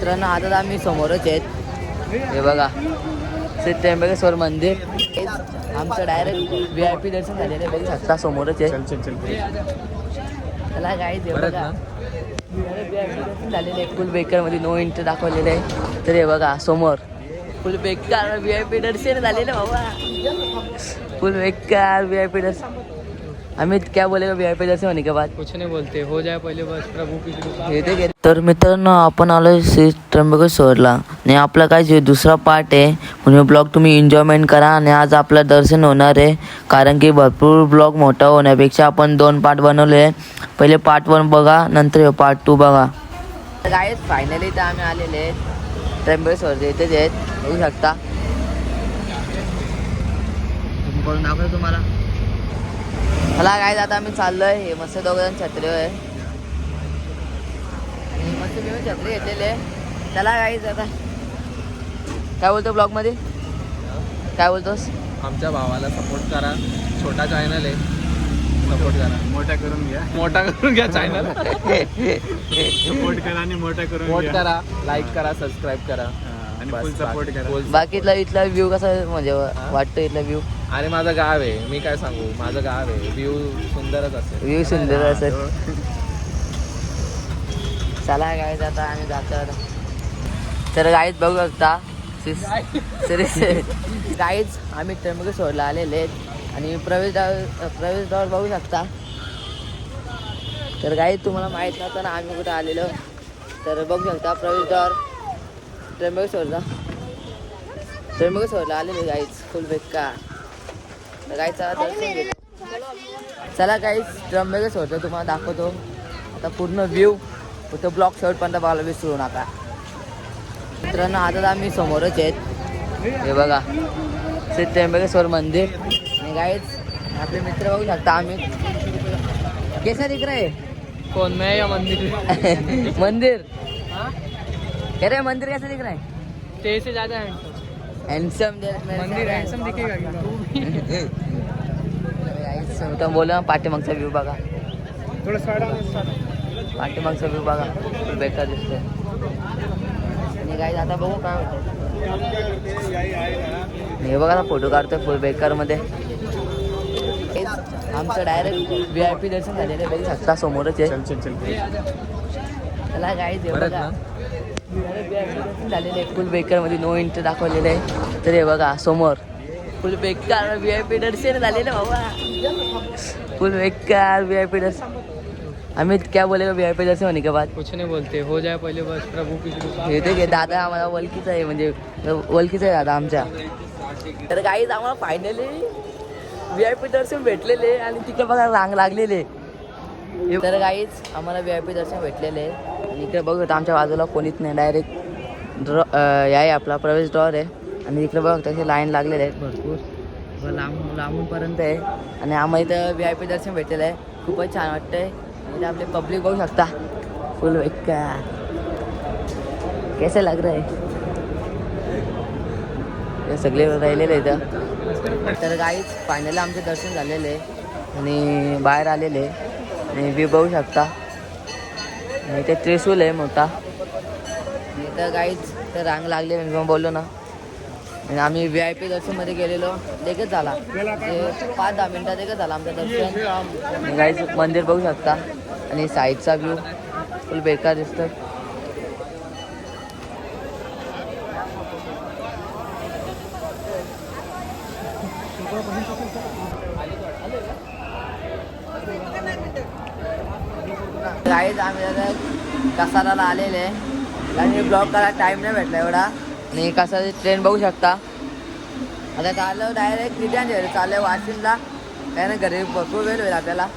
मित्रांनो आता आम्ही समोरच आहेत. हे बघा श्री त्र्यंबकेश्वर मंदिर. आमचं डायरेक्ट VIP दर्शन झालेलं बघू शकता समोरच आहे. त्याला गाईज हे बघा VIP दर्शन झालेलं आहे. फुल बेकरमध्ये नो एंट्री दाखवलेलं आहे. तर हे बघा समोर फुल बेकार VIP दर्शन झालेलं बाबा. फुल बेकार VIP दर्शन. अमित क्या बोलेगा VIP दर्शन होने के बाद? कुछ नहीं बोलते, हो जाए पहले बस प्रभू की कृपा. तर मित्रांनो आपण आलो श्री त्र्यंबकेश्वरला आणि आपला काय जे दुसरा पार्ट आहे म्हणून ब्लॉग तुम्ही एन्जॉयमेंट करा. आणि आज आपलं दर्शन होणार आहे कारण की भरपूर ब्लॉग मोठा होण्यापेक्षा आपण 2 पार्ट बनवले. पहिले पार्ट 1 बघा नंतर पार्ट 2 बघा. काय फायनली तर आम्ही आलेले आहेत त्र्यंबकेश्वरचे इथेच आहेत बघू शकता. करून दाखवतो तुम्हाला. मला काय आता आम्ही चाललोय. हे मस्त दोघं छत्री आहे मस्त मी छत्री घेतलेले. त्याला काहीच आता काय बोलतो ब्लॉग मध्ये काय बोलतोस? आमच्या भावाला सपोर्ट करा. छोटा चॅनल आहे, सपोर्ट करा. मोठा करून घ्या चॅनल. सपोर्ट करा आणि मोठा करून सपोर्ट करा, लाईक करा, सबस्क्राईब करा आणि फुल सपोर्ट करा. बाकी इथला व्ह्यू कसा म्हणजे वाटतं इथला व्ह्यू? अरे माझं गाव आहे, मी काय सांगू, माझं गाव आहे. व्ह्यू सुंदरच असेल. व्ह्यू सुंदर असेल. चला गाईज आता आम्ही जातो आता. तर गाईज बघू शकता गाईज आम्ही त्र्यंबकेश्वरला आलेले आहेत आणि प्रवेशद्वार बघू शकता. तर गाईज तुम्हाला माहीत नव्हतं ना आम्ही कुठं आलेलो. तर बघू शकता प्रवेशद्वार त्र्यंबकेश्वरला आलेले गाईज फुल बेकार. तर गाईचा दर्शन घेतो. चला गाईज त्र्यंबकेश्वरचं तुम्हाला दाखवतो आता पूर्ण व्ह्यू. तो ब्लॉग शेवटपर्यंत बघायला विसरू नका. मित्रांनो आता आम्ही समोरच आहेत. हे बघा श्री त्र्यंबकेश्वर मंदिर. आणि गाईज आपले मित्र बघू शकता. आम्ही कैसा दिख रहा है? कौन, मैं या मंदिर? मंदिर कह रहे मंदिर कैसा दिख रहा है? तेरे से ज्यादा हॅन्डसम मंदिर हँडसम दिखेगा गाईज बोला पाठीमागचा व्ह्यू बघा. पाठीमागचा व्ह्यू बघा फुल बेकार दिसतोय. आणि गाईज आता बघू काय होतं. हे बघा फोटो काढतोय फुल बेकार मध्ये. आमचं डायरेक्ट VIP दर्शन झालेलं बघू शकता समोरच आहे. त्याला गाईज हे बघा VIP दर्शन झालेलं आहे. फुल बेकार मध्ये नो एंट्री दाखवलेलं आहे. तर हे बघा समोर फुल बेकार VIP दर्शन झालेलं बाबा. फुल बेकार VIP दर्शन. अमित क्या बोलेगा VIP दर्शन होने के बाद? कुछ नहीं बोलते, हो जाए पहले बस प्रभू की कृपा. हे ते दादा आम्हाला ओळखीचं आहे म्हणजे ओळखीचं आहे दादा आमच्या. तर गाईज आम्हाला फायनली VIP दर्शन भेटलेले आणि तिकडे बघा रांग लागलेले. तर गाईज आम्हाला VIP दर्शन भेटलेले आणि इकडे बघू आमच्या बाजूला कोणीच नाही. डायरेक्ट आहे आपला प्रवेशद्वार आहे आणि इकडे बघ तसे लाईन लागलेले आहेत भरपूर लांबूनपर्यंत आहे. आणि आम्हाला इथं VIP दर्शन भेटलेलं आहे. खूपच छान वाटतंय. इथे आपले पब्लिक बघू शकता फुल बेकार. कैसे लग रहा है? हे सगळे राहिलेले इथं. तर गाईज फायनली आमचे दर्शन झालेले आणि बाहेर आलेले आणि व्ह्यू बघू शकता. आणि इथे त्रिशूल आहे मोठा. इथं गाईज तर रांग लागले मी बोललो ना. आणि आम्ही VIP दर्शनमध्ये गेलेलो लगेच झाला 5-10 मिनटात लगेच झाला आमचं दर्शन. गाईज मंदिर बघू शकता आणि साईडचा व्ह्यू फुल बेकार दिसतं. गाईज आम्ही आता कसाराला आलेले आहे आणि ब्लॉग करायला टाईम नाही भेटला एवढा. आणि कसाची ट्रेन बघू शकता. आता चाललं डायरेक्ट रिटर्न चाललं वाशिमला. काय ना घरी भरपूर वेळ होईल आपल्याला.